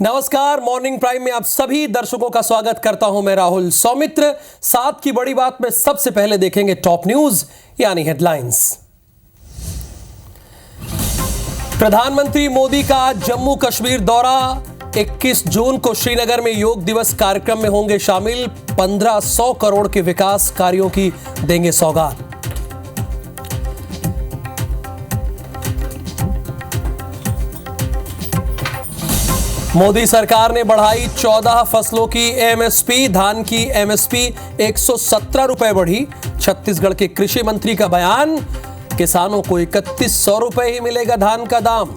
नमस्कार, morning prime में आप सभी दर्शकों का स्वागत करता हूं मैं राहुल सौमित्र। साथ की बड़ी बात में सबसे पहले देखेंगे टॉप न्यूज यानी हेडलाइंस। प्रधानमंत्री मोदी का जम्मू कश्मीर दौरा, 21 जून को श्रीनगर में योग दिवस कार्यक्रम में होंगे शामिल। 1500 करोड़ के विकास कार्यों की देंगे सौगात। मोदी सरकार ने बढ़ाई 14 फसलों की एमएसपी। धान की एमएसपी 117 रुपए बढ़ी। छत्तीसगढ़ के कृषि मंत्री का बयान, किसानों को 3100 रुपए ही मिलेगा धान का दाम।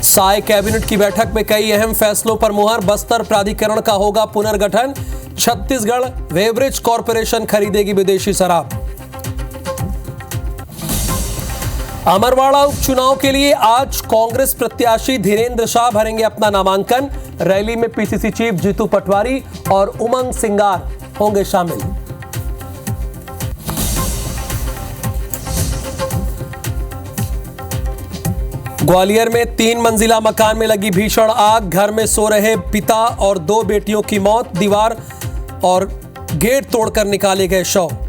साय कैबिनेट की बैठक में कई अहम फैसलों पर मुहर। बस्तर प्राधिकरण का होगा पुनर्गठन। छत्तीसगढ़ बेवरेज कॉर्पोरेशन खरीदेगी विदेशी शराब। अमरवाड़ा उपचुनाव के लिए आज कांग्रेस प्रत्याशी धीरेन्द्र शाह भरेंगे अपना नामांकन। रैली में पीसीसी चीफ जीतू पटवारी और उमंग सिंगार होंगे शामिल। ग्वालियर में 3 मंजिला मकान में लगी भीषण आग। घर में सो रहे पिता और 2 बेटियों की मौत। दीवार और गेट तोड़कर निकाले गए शव।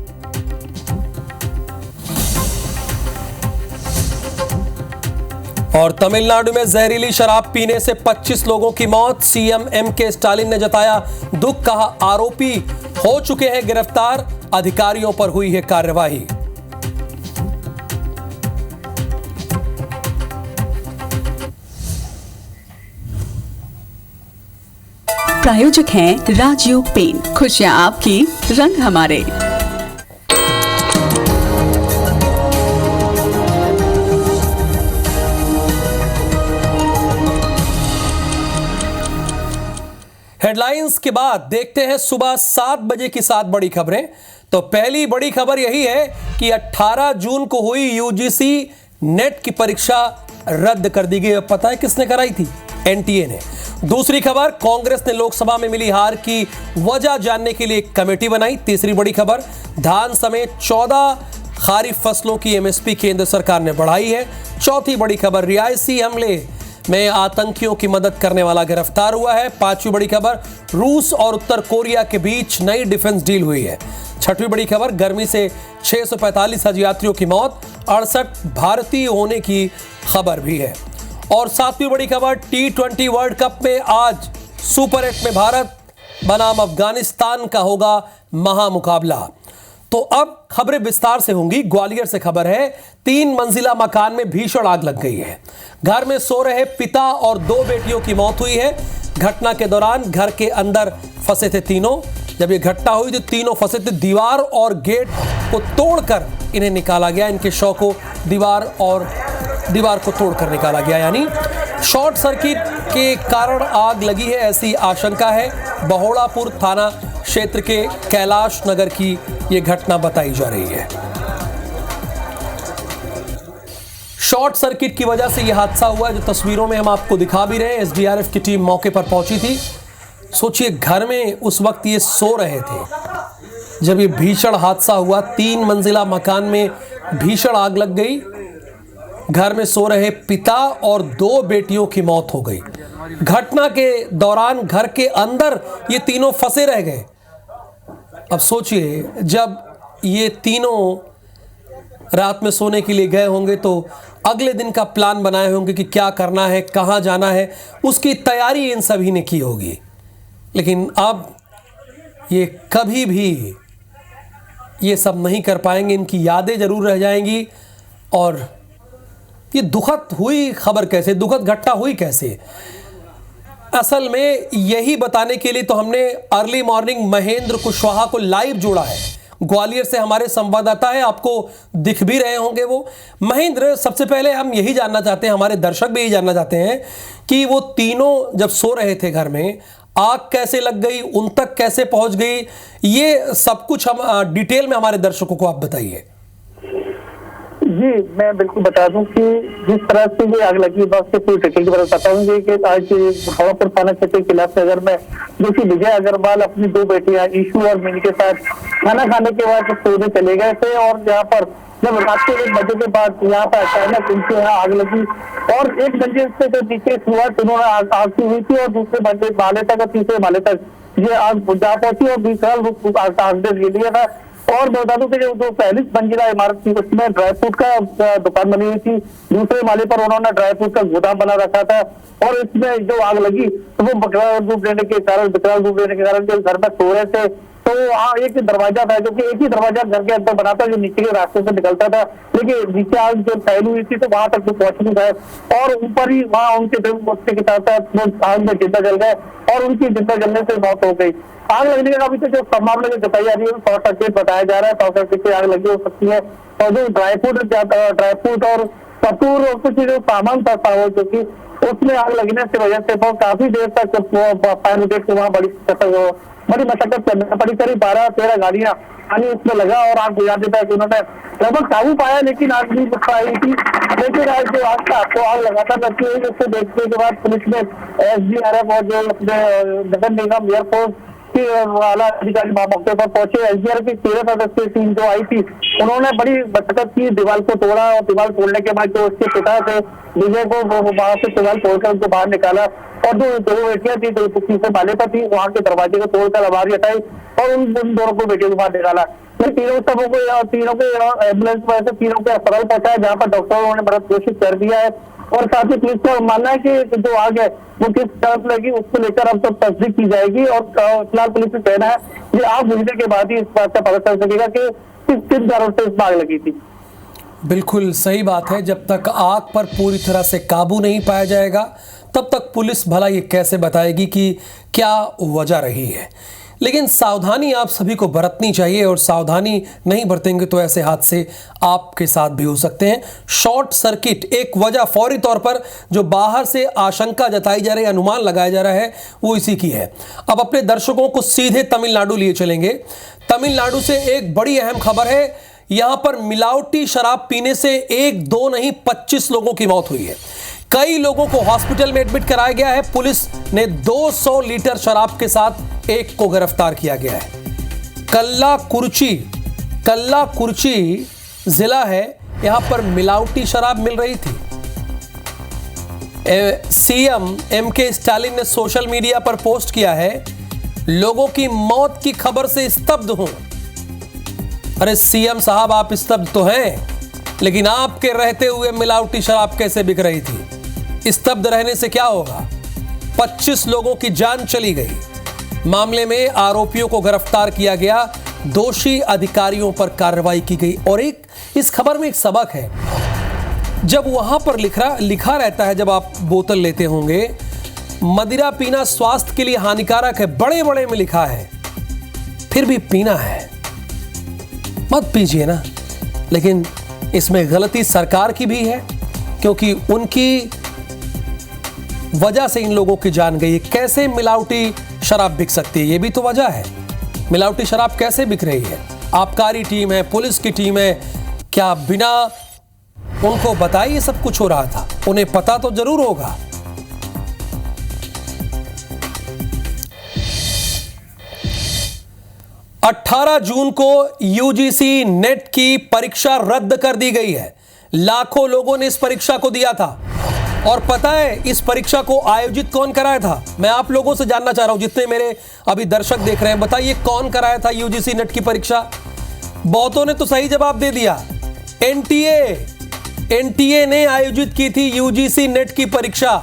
और तमिलनाडु में जहरीली शराब पीने से 25 लोगों की मौत। सीएम एमके स्टालिन ने जताया दुख, कहा आरोपी हो चुके हैं गिरफ्तार, अधिकारियों पर हुई है कार्रवाई। प्रायोजक हैं राजयोग पेंट, खुशियां आपकी, रंग हमारे। हेडलाइंस के बाद देखते हैं सुबह 7 बजे की 7 बड़ी खबरें। तो पहली बड़ी खबर यही है कि 18 जून को हुई यूजीसी नेट की परीक्षा रद्द कर दी गई। पता है किसने कराई थी? एनटीए ने। दूसरी खबर, कांग्रेस ने लोकसभा में मिली हार की वजह जानने के लिए एक कमेटी बनाई। तीसरी बड़ी खबर, धान समेत 14 खरीफ फसलों की एमएसपी केंद्र सरकार ने बढ़ाई है। चौथी बड़ी खबर, रियासी हमले में आतंकियों की मदद करने वाला गिरफ्तार हुआ है। पांचवी बड़ी खबर, रूस और उत्तर कोरिया के बीच नई डिफेंस डील हुई है। छठवीं बड़ी खबर, गर्मी से 645 हज यात्रियों की मौत, 68 भारतीय होने की खबर भी है। और सातवीं बड़ी खबर, T20 वर्ल्ड कप में आज सुपर 8 में भारत बनाम अफगानिस्तान का होगा महामुकाबला। तो अब खबरें विस्तार से होंगी। ग्वालियर से खबर है, 3 मंजिला मकान में भीषण आग लग गई है। घर में सो रहे पिता और 2 बेटियों की मौत हुई है। घटना के दौरान घर के अंदर फंसे थे तीनों। जब ये घटना हुई तो तीनों फंसे थे। दीवार और गेट को तोड़कर इन्हें निकाला गया। इनके शव को दीवार को तोड़कर निकाला गया, यानी शॉर्ट सर्किट के कारण आग लगी है, ऐसी आशंका है। बहोड़ापुर थाना क्षेत्र के कैलाश नगर की यह घटना बताई जा रही है। शॉर्ट सर्किट की वजह से यह हादसा हुआ, जो तस्वीरों में हम आपको दिखा भी रहे हैं। एसडीआरएफ की टीम मौके पर पहुंची थी। सोचिए, घर में उस वक्त ये सो रहे थे जब ये भीषण हादसा हुआ। 3 मंजिला मकान में भीषण आग लग गई। घर में सो रहे पिता और 2 बेटियों की मौत हो गई। घटना के दौरान घर के अंदर ये तीनों फंसे रह गए। अब सोचिए, जब ये तीनों रात में सोने के लिए गए होंगे तो अगले दिन का प्लान बनाए होंगे कि क्या करना है, कहाँ जाना है, उसकी तैयारी इन सभी ने की होगी। लेकिन अब ये कभी भी ये सब नहीं कर पाएंगे। इनकी यादें जरूर रह जाएंगी। और ये दुखद हुई खबर कैसे, दुखद घटना हुई कैसे, असल में यही बताने के लिए तो हमने अर्ली मॉर्निंग महेंद्र कुशवाहा को लाइव जोड़ा है। ग्वालियर से हमारे संवाददाता है, आपको दिख भी रहे होंगे वो। महेंद्र, सबसे पहले हम यही जानना चाहते हैं, हमारे दर्शक भी यही जानना चाहते हैं कि वो तीनों जब सो रहे थे घर में, आग कैसे लग गई, उन तक कैसे पहुंच गई, ये सब कुछ हम डिटेल में हमारे दर्शकों को आप बताइए। जी, मैं बिल्कुल बता दूं कि जिस तरह से ये आग लगी, बात से पूरी डिटेल बताता हूँ कि आज हवापुर थाना क्षेत्र कैलाश नगर में दोषी विजय अग्रवाल अपनी 2 बेटियां ईशू और मिनी के साथ खाना खाने के बाद सोने चले गए थे। और यहाँ पर जब रात के 1 बजे के बाद यहाँ पर अचानक उनके यहाँ आग लगी और एक मंजिल से जो नीचे शुरुआत उन्होंने आग की हुई थी और दूसरे माले तक और तीसरे माले तक ये आग जा पहुंची और विशाल रूप आग ने ले लिया था। और बता दूं कि जो पहली मंजिला इमारत थी उसमें ड्राई फ्रूट का दुकान बनी हुई थी, दूसरे माले पर उन्होंने ड्राई फ्रूट का गोदाम बना रखा था और इसमें जो आग लगी तो वो विकराल रूप लेने के कारण जो घर में सो रहे थे तो वहाँ एक दरवाजा था जो कि एक ही दरवाजा घर के अंदर बना था जो नीचे के रास्ते से निकलता था, लेकिन नीचे आग जो फैली हुई थी तो वहां तक तो पहुंच नहीं पाए और ऊपर ही वहां उनके के साथ साथ आग में जिंदा जल गए और उनकी जिंदा जलने से मौत हो गई। आग लगने का अभी तो जो संभावना जो बताई जा रही है शॉर्ट सर्किट बताया जा रहा है, शॉर्ट सर्किट से आग लगी हो सकती है और जो ड्राई फ्रूट और कपूर और कुछ जो सामान था जो कि उसमें आग लगने की वजह से बहुत काफी देर तक फायर ब्रिगेड को वहाँ बड़ी मशक्कत करनी पड़ी। करीब 12-13 गाड़ियां पानी उसमें लगा और आग बुझा देता है कि उन्होंने लगभग काबू पाया लेकिन आग नहीं बुझ पाई थी। लेकिन आज जो आग था आपको आग लगातार लगती है उसको देखने के बाद पुलिस ने SDRF और जो अपने नगर निगम एयरफोर्स के वाला अधिकारी मौके पर पहुंचे। SDRF की 13 सदस्यीय टीम जो आई थी उन्होंने बड़ी मशक्कत की, दीवार को तोड़ा और दीवार तोड़ने के बाद जो उसके पिता थे विजय को वहां से दीवार तोड़कर उनको बाहर निकाला और जो 2 बेटियां थी जो तीसरे माले पर थी वहां के दरवाजे को तोड़कर अलमारी हटाई और उन दोनों को बेटियों को बाहर निकाला। तीनों को एम्बुलेंस में से तीनों को अस्पताल पहुंचाया जहाँ पर डॉक्टरों ने बड़ा कोशिश कर दिया है और साथ ही पुलिस का मानना है कि जो आग है वो किस तरफ लगी उसको लेकर अब तक तस्दीक की जाएगी और फिलहाल पुलिस का कहना है कि आग बुझने के बाद ही इस बात का पता चल सकेगा कि किस कारण से इस आग लगी थी। बिल्कुल सही बात है, जब तक आग पर पूरी तरह से काबू नहीं पाया जाएगा तब तक पुलिस भला ये कैसे बताएगी कि क्या वजह रही है। लेकिन सावधानी आप सभी को बरतनी चाहिए और सावधानी नहीं बरतेंगे तो ऐसे हादसे आपके साथ भी हो सकते हैं। शॉर्ट सर्किट एक वजह फौरी तौर पर जो बाहर से आशंका जताई जा रही है, अनुमान लगाया जा रहा है, वो इसी की है। अब अपने दर्शकों को सीधे तमिलनाडु लिए चलेंगे। तमिलनाडु से एक बड़ी अहम खबर है, यहां पर मिलावटी शराब पीने से 1-2 नहीं 25 लोगों की मौत हुई है। कई लोगों को हॉस्पिटल में एडमिट कराया गया है। पुलिस ने 200 लीटर शराब के साथ एक को गिरफ्तार किया गया है। कल्लाकुरिची जिला है, यहां पर मिलावटी शराब मिल रही थी। CM MK स्टालिन ने सोशल मीडिया पर पोस्ट किया है, लोगों की मौत की खबर से स्तब्ध हूं। अरे CM साहब आप स्तब्ध तो हैं, लेकिन आपके रहते हुए मिलावटी शराब कैसे बिक रही थी? स्तब्ध रहने से क्या होगा? 25 लोगों की जान चली गई। मामले में आरोपियों को गिरफ्तार किया गया, दोषी अधिकारियों पर कार्रवाई की गई। और इस खबर में एक सबक है, जब वहां पर लिखा रहता है, जब आप बोतल लेते होंगे, मदिरा पीना स्वास्थ्य के लिए हानिकारक है, बड़े बड़े में लिखा है, फिर भी पीना है, मत पीजिए ना। लेकिन इसमें गलती सरकार की भी है क्योंकि उनकी वजह से इन लोगों की जान गई। कैसे मिलावटी शराब बिक सकती है, ये भी तो वजह है। मिलावटी शराब कैसे बिक रही है? आबकारी टीम है, पुलिस की टीम है, क्या बिना उनको बताए ये सब कुछ हो रहा था? उन्हें पता तो जरूर होगा। – 18 जून को UGC नेट की परीक्षा रद्द कर दी गई है। लाखों लोगों ने इस परीक्षा को दिया था और पता है इस परीक्षा को आयोजित कौन कराया था? मैं आप लोगों से जानना चाह रहा हूं, जितने मेरे अभी दर्शक देख रहे हैं, बताइए कौन कराया था UGC नेट की परीक्षा? बहुतों ने तो सही जवाब दे दिया, NTA ने आयोजित की थी UGC नेट की परीक्षा।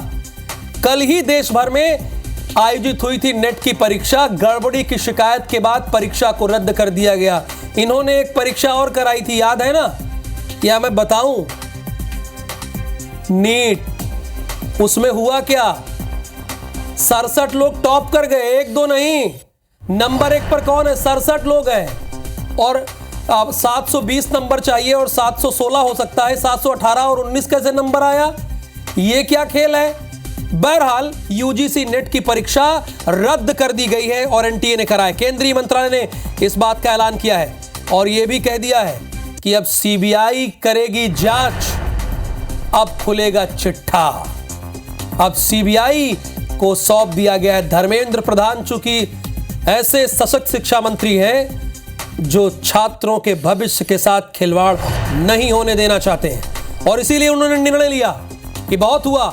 कल ही देश भर में आयोजित हुई थी नेट की परीक्षा। गड़बड़ी की शिकायत के बाद परीक्षा को रद्द कर दिया गया। इन्होंने एक परीक्षा और कराई थी, याद है ना? या मैं बताऊं? नीट। उसमें हुआ क्या? 67 लोग टॉप कर गए, 1-2 नहीं। नंबर 1 पर कौन है? 67 लोग हैं और 720 नंबर चाहिए और 716 हो सकता है। 718 और 19 कैसे नंबर आया? ये क्या खेल है? बहरहाल UGC नेट की परीक्षा रद्द कर दी गई है और NTA ने कराया। केंद्रीय मंत्रालय ने इस बात का ऐलान किया है और यह भी कह दिया है कि अब CBI करेगी जांच, अब खुलेगा चिट्ठा। अब CBI को सौंप दिया गया है। धर्मेंद्र प्रधान चूंकि ऐसे सशक्त शिक्षा मंत्री हैं जो छात्रों के भविष्य के साथ खिलवाड़ नहीं होने देना चाहते हैं। और इसीलिए उन्होंने निर्णय लिया कि बहुत हुआ,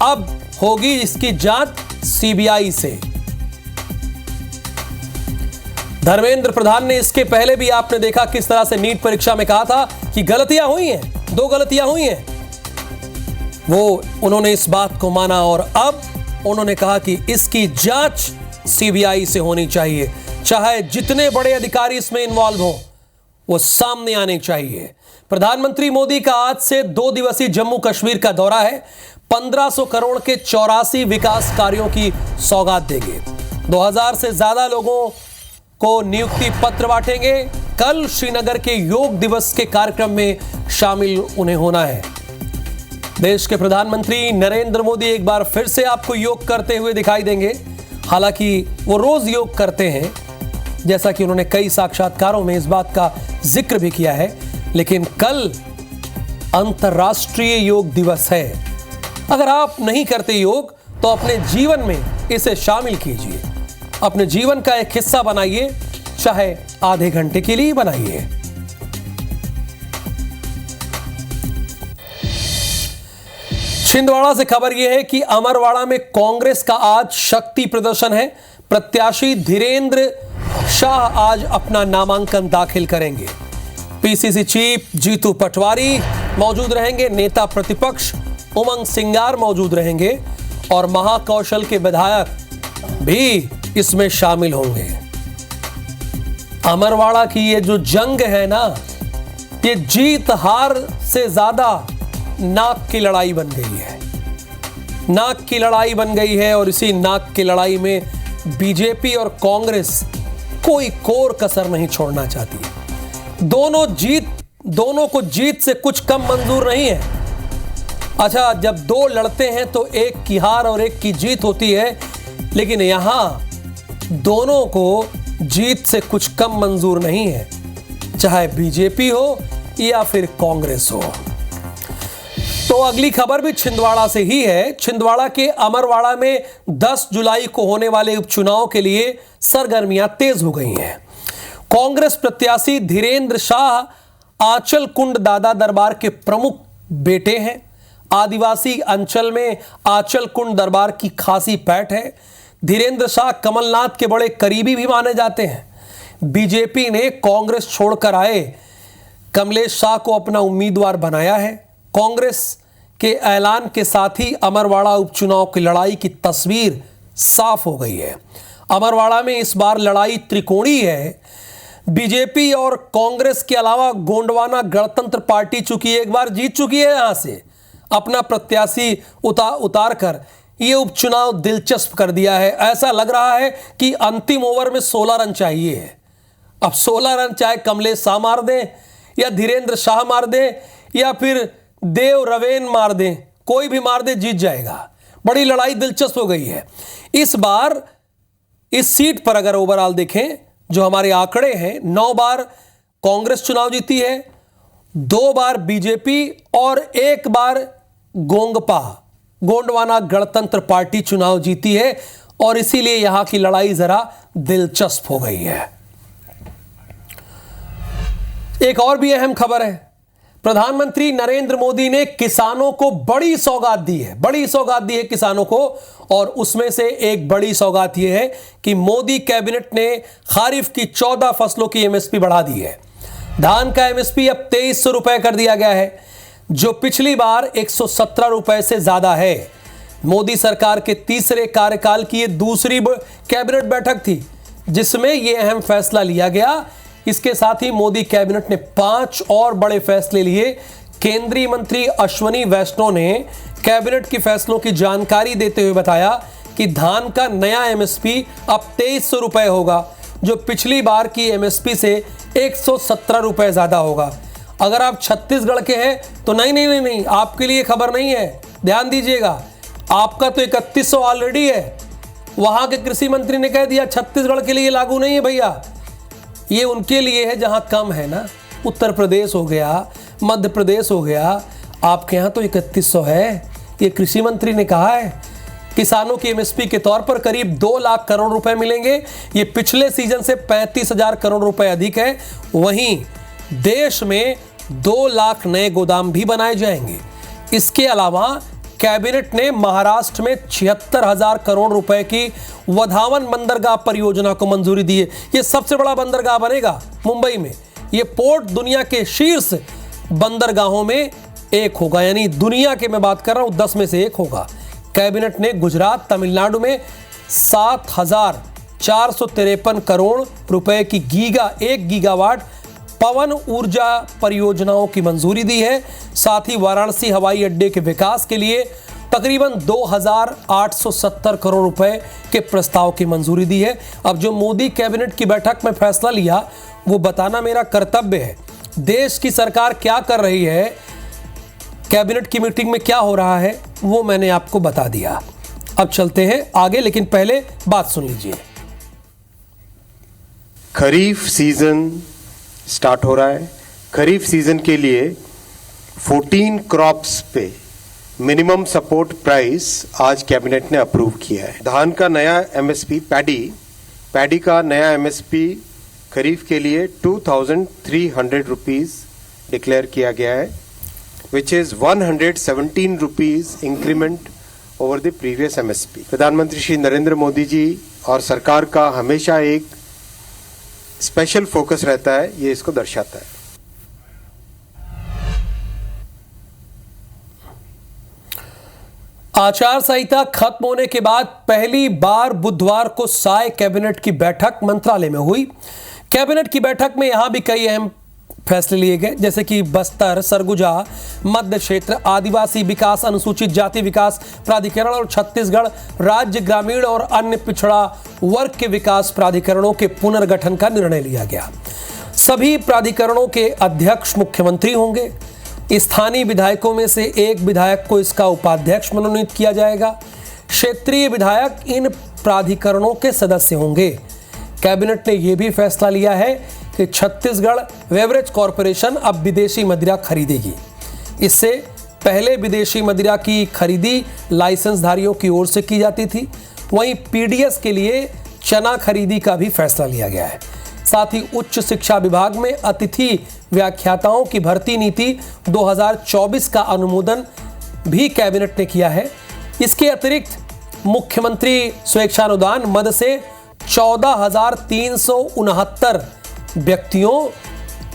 अब होगी इसकी जांच सीबीआई से। धर्मेंद्र प्रधान ने इसके पहले भी आपने देखा किस तरह से नीट परीक्षा में कहा था कि गलतियां हुई हैं, 2 गलतियां हुई हैं। वो उन्होंने इस बात को माना और अब उन्होंने कहा कि इसकी जांच सीबीआई से होनी चाहिए, चाहे जितने बड़े अधिकारी इसमें इन्वॉल्व हो, वो सामने आने चाहिए। प्रधानमंत्री मोदी का आज से 2 दिवसीय जम्मू कश्मीर का दौरा है। 1500 करोड़ के 84 विकास कार्यों की सौगात देंगे। 2000 से ज्यादा लोगों को नियुक्ति पत्र बांटेंगे। कल श्रीनगर के योग दिवस के कार्यक्रम में शामिल उन्हें होना है। देश के प्रधानमंत्री नरेंद्र मोदी एक बार फिर से आपको योग करते हुए दिखाई देंगे। हालांकि वो रोज योग करते हैं, जैसा कि उन्होंने कई साक्षात्कारों में इस बात का जिक्र भी किया है, लेकिन कल अंतर्राष्ट्रीय योग दिवस है। अगर आप नहीं करते योग तो अपने जीवन में इसे शामिल कीजिए, अपने जीवन का एक हिस्सा बनाइए, चाहे आधे घंटे के लिए बनाइए। छिंदवाड़ा से खबर यह है कि अमरवाड़ा में कांग्रेस का आज शक्ति प्रदर्शन है। प्रत्याशी धीरेन्द्र शाह आज अपना नामांकन दाखिल करेंगे। पीसीसी चीफ जीतू पटवारी मौजूद रहेंगे, नेता प्रतिपक्ष उमंग सिंगार मौजूद रहेंगे और महाकौशल के विधायक भी इसमें शामिल होंगे। अमरवाड़ा की ये जो जंग है ना, ये जीत हार से ज्यादा नाक की लड़ाई बन गई है। नाक की लड़ाई बन गई है और इसी नाक की लड़ाई में बीजेपी और कांग्रेस कोई कोर कसर नहीं छोड़ना चाहती। दोनों को जीत से कुछ कम मंजूर नहीं है। अच्छा, जब 2 लड़ते हैं तो एक की हार और एक की जीत होती है, लेकिन यहां दोनों को जीत से कुछ कम मंजूर नहीं है, चाहे बीजेपी हो या फिर कांग्रेस हो। तो अगली खबर भी छिंदवाड़ा से ही है। छिंदवाड़ा के अमरवाड़ा में 10 जुलाई को होने वाले उपचुनाव के लिए सरगर्मियां तेज हो गई हैं। कांग्रेस प्रत्याशी धीरेन्द्र शाह आंचल कुंड दादा दरबार के प्रमुख बेटे हैं। आदिवासी अंचल में आंचल कुंड दरबार की खासी पैठ है। धीरेन्द्र शाह कमलनाथ के बड़े करीबी भी माने जाते हैं। बीजेपी ने कांग्रेस छोड़कर आए कमलेश शाह को अपना उम्मीदवार बनाया है। कांग्रेस के ऐलान के साथ ही अमरवाड़ा उपचुनाव की लड़ाई की तस्वीर साफ हो गई है। अमरवाड़ा में इस बार लड़ाई त्रिकोणीय है। बीजेपी और कांग्रेस के अलावा गोंडवाना गणतंत्र पार्टी चूंकि एक बार जीत चुकी है, यहां से अपना प्रत्याशी उतार कर यह उपचुनाव दिलचस्प कर दिया है। ऐसा लग रहा है कि अंतिम ओवर में 16 रन चाहिए है। अब 16 रन चाहे कमलेश शाह मार दें या धीरेन्द्र शाह मार दें या फिर देव रवेन मार दें, कोई भी मार दे जीत जाएगा। बड़ी लड़ाई दिलचस्प हो गई है। इस बार इस सीट पर अगर ओवरऑल देखें, जो हमारे आंकड़े हैं, 9 बार कांग्रेस चुनाव जीती है, 2 बार बीजेपी और 1 बार गोंडवाना गणतंत्र पार्टी चुनाव जीती है और इसीलिए यहां की लड़ाई जरा दिलचस्प हो गई है। एक और भी अहम खबर है। प्रधानमंत्री नरेंद्र मोदी ने किसानों को बड़ी सौगात दी है किसानों को, और उसमें से एक बड़ी सौगात यह है कि मोदी कैबिनेट ने खारिफ की 14 फसलों की एमएसपी बढ़ा दी है। धान का एमएसपी अब 2300 रुपए कर दिया गया है, जो पिछली बार 117 रुपए से ज्यादा है। मोदी सरकार के तीसरे कार्यकाल की यह दूसरी कैबिनेट बैठक थी जिसमें यह अहम फैसला लिया गया। इसके साथ ही मोदी कैबिनेट ने 5 और बड़े फैसले लिए। केंद्रीय मंत्री अश्विनी वैष्णव ने कैबिनेट के फैसलों की जानकारी देते हुए बताया कि धान का नया एमएसपी अब 2300 रुपए होगा, जो पिछली बार की एमएसपी से 117 रुपए ज्यादा होगा। अगर आप छत्तीसगढ़ के हैं तो नहीं, आपके लिए खबर नहीं है, ध्यान दीजिएगा। आपका तो 3100 ऑलरेडी है। वहां के कृषि मंत्री ने कह दिया छत्तीसगढ़ के लिए लागू नहीं है भैया, ये उनके लिए है जहां कम है ना। उत्तर प्रदेश हो गया, मध्य प्रदेश हो गया, आपके यहां तो 3100 है, ये कृषि मंत्री ने कहा है। किसानों की एमएसपी के तौर पर करीब 2 लाख करोड़ रुपए मिलेंगे। ये पिछले सीजन से 35,000 करोड़ रुपए अधिक है। वहीं देश में 2 लाख नए गोदाम भी बनाए जाएंगे। इसके अलावा कैबिनेट ने महाराष्ट्र में 76,000 करोड़ रुपए की वधावन बंदरगाह परियोजना को मंजूरी दी है। यह सबसे बड़ा बंदरगाह बनेगा मुंबई में। यह पोर्ट दुनिया के शीर्ष बंदरगाहों में एक होगा, यानी दुनिया के मैं बात कर रहा हूं 10 में से एक होगा। कैबिनेट ने गुजरात, तमिलनाडु में 7,453 करोड़ रुपए की 1 गीगावाट पवन ऊर्जा परियोजनाओं की मंजूरी दी है। साथ ही वाराणसी हवाई अड्डे के विकास के लिए तकरीबन 2,870 करोड़ रुपए के प्रस्ताव की मंजूरी दी है। अब जो मोदी कैबिनेट की बैठक में फैसला लिया वो बताना मेरा कर्तव्य है। देश की सरकार क्या कर रही है, कैबिनेट की मीटिंग में क्या हो रहा है, वो मैंने आपको बता दिया। अब चलते हैं आगे, लेकिन पहले बात सुन लीजिए। खरीफ सीजन स्टार्ट हो रहा है। खरीफ सीजन के लिए 14 क्रॉप्स पे मिनिमम सपोर्ट प्राइस आज कैबिनेट ने अप्रूव किया है। धान का नया एमएसपी, पैडी का नया एमएसपी खरीफ के लिए 2,300 रुपीज डिक्लेयर किया गया है, which is 117 rupees increment over the previous MSP. प्रधानमंत्री श्री नरेंद्र मोदी जी और सरकार का हमेशा एक स्पेशल फोकस रहता है, ये इसको दर्शाता है। आचार संहिता खत्म होने के बाद पहली बार बुधवार को साय कैबिनेट की बैठक मंत्रालय में हुई। कैबिनेट की बैठक में यहां भी कई अहम फैसले लिए गए, जैसे कि बस्तर, सरगुजा, मध्य क्षेत्र, आदिवासी विकास, अनुसूचित जाति विकास प्राधिकरण और छत्तीसगढ़ राज्य ग्रामीण और अन्य पिछड़ा वर्ग के विकास प्राधिकरणों के पुनर्गठन का निर्णय लिया गया। सभी प्राधिकरणों के अध्यक्ष मुख्यमंत्री होंगे। स्थानीय विधायकों में से एक विधायक को इसका उपाध्यक्ष मनोनीत किया जाएगा। क्षेत्रीय विधायक इन प्राधिकरणों के सदस्य होंगे। कैबिनेट ने यह भी फैसला लिया है कि छत्तीसगढ़ बेवरेज कॉरपोरेशन अब विदेशी मदिरा खरीदेगी। इससे पहले विदेशी मदिरा की खरीदी लाइसेंसधारियों की ओर से की जाती थी। वहीं पीडीएस के लिए चना खरीदी का भी फैसला लिया गया है। साथ ही उच्च शिक्षा विभाग में अतिथि व्याख्याताओं की भर्ती नीति 2024 का अनुमोदन भी कैबिनेट ने किया है। इसके अतिरिक्त मुख्यमंत्री स्वेच्छानुदान मद से 14,369 व्यक्तियों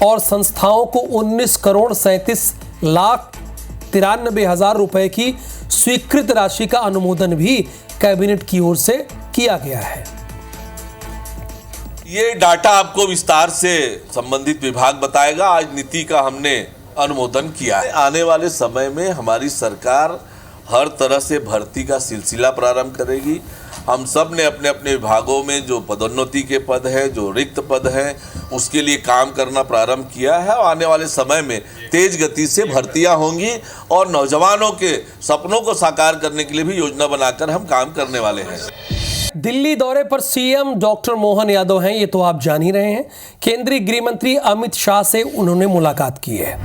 और संस्थाओं को 19,37,93,000 रुपए की स्वीकृत राशि का अनुमोदन भी कैबिनेट की ओर से किया गया है। ये डाटा आपको विस्तार से संबंधित विभाग बताएगा। आज नीति का हमने अनुमोदन किया है। आने वाले समय में हमारी सरकार हर तरह से भर्ती का सिलसिला प्रारंभ करेगी। हम सब ने अपने अपने विभागों में जो पदोन्नति के पद है, जो रिक्त पद है, उसके लिए काम करना प्रारंभ किया है और आने वाले समय में तेज गति से भर्तियां होंगी और नौजवानों के सपनों को साकार करने के लिए भी योजना बनाकर हम काम करने वाले हैं। दिल्ली दौरे पर सीएम डॉक्टर मोहन यादव हैं, ये तो आप जान ही रहे हैं। केंद्रीय गृह मंत्री अमित शाह से उन्होंने मुलाकात की है।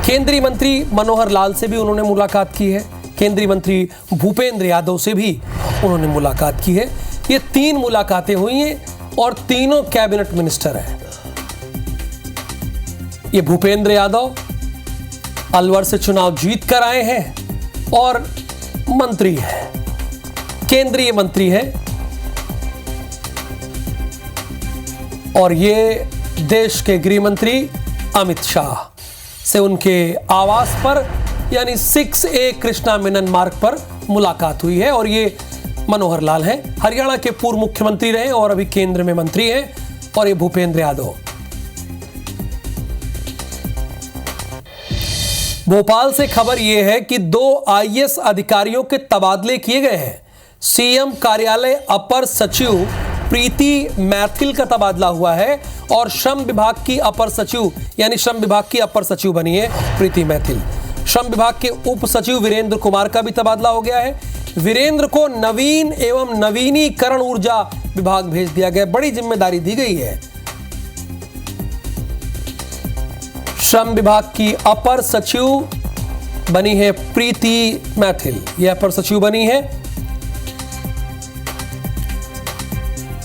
केंद्रीय मंत्री मनोहर लाल से भी उन्होंने मुलाकात की है। केंद्रीय मंत्री भूपेंद्र यादव से भी उन्होंने मुलाकात की है। ये 3 मुलाकातें हुई हैं और तीनों कैबिनेट मिनिस्टर हैं। ये भूपेंद्र यादव अलवर से चुनाव जीत कर आए हैं और मंत्री हैं, केंद्रीय मंत्री हैं। और ये देश के गृह मंत्री अमित शाह से उनके आवास पर यानी 6A कृष्णा मेनन मार्ग पर मुलाकात हुई है। और ये मनोहर लाल हैं, हरियाणा के पूर्व मुख्यमंत्री रहे और अभी केंद्र में मंत्री हैं। और ये भूपेंद्र यादव। भोपाल से खबर यह है कि 2 आईएएस अधिकारियों के तबादले किए गए हैं। सीएम कार्यालय अपर सचिव प्रीति मैथिल का तबादला हुआ है और श्रम विभाग की अपर सचिव यानी श्रम विभाग की अपर सचिव बनी है प्रीति मैथिल। श्रम विभाग के उप सचिव वीरेंद्र कुमार का भी तबादला हो गया है। वीरेंद्र को नवीन एवं नवीनीकरण ऊर्जा विभाग भेज दिया गया। बड़ी जिम्मेदारी दी गई है। श्रम विभाग की अपर सचिव बनी है प्रीति मैथिल। यह अपर सचिव बनी है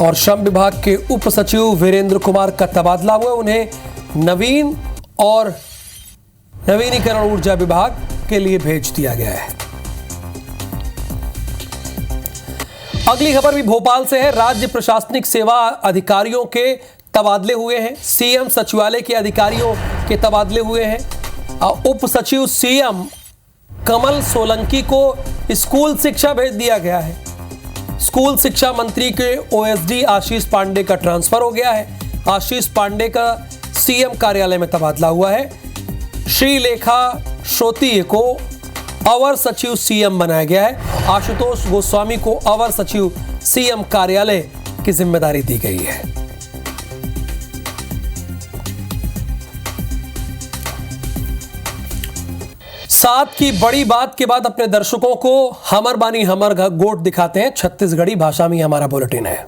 और श्रम विभाग के उप सचिव वीरेंद्र कुमार का तबादला हुआ। उन्हें नवीन और नवीनीकरण ऊर्जा विभाग के लिए भेज दिया गया है। अगली खबर भी भोपाल से है। राज्य प्रशासनिक सेवा अधिकारियों के तबादले हुए हैं। सीएम सचिवालय के अधिकारियों के तबादले हुए हैं। उप सचिव सीएम कमल सोलंकी को स्कूल शिक्षा भेज दिया गया है। स्कूल शिक्षा मंत्री के ओएसडी आशीष पांडे का ट्रांसफर हो गया है। आशीष पांडे का सीएम कार्यालय में तबादला हुआ है। श्रीलेखा श्रोतीय को अवर सचिव सीएम बनाया गया है। आशुतोष गोस्वामी को अवर सचिव सीएम कार्यालय की जिम्मेदारी दी गई है। साथ की बड़ी बात के बाद अपने दर्शकों को हमर बानी हमर गोट दिखाते हैं। छत्तीसगढ़ी भाषा में हमारा बुलेटिन है।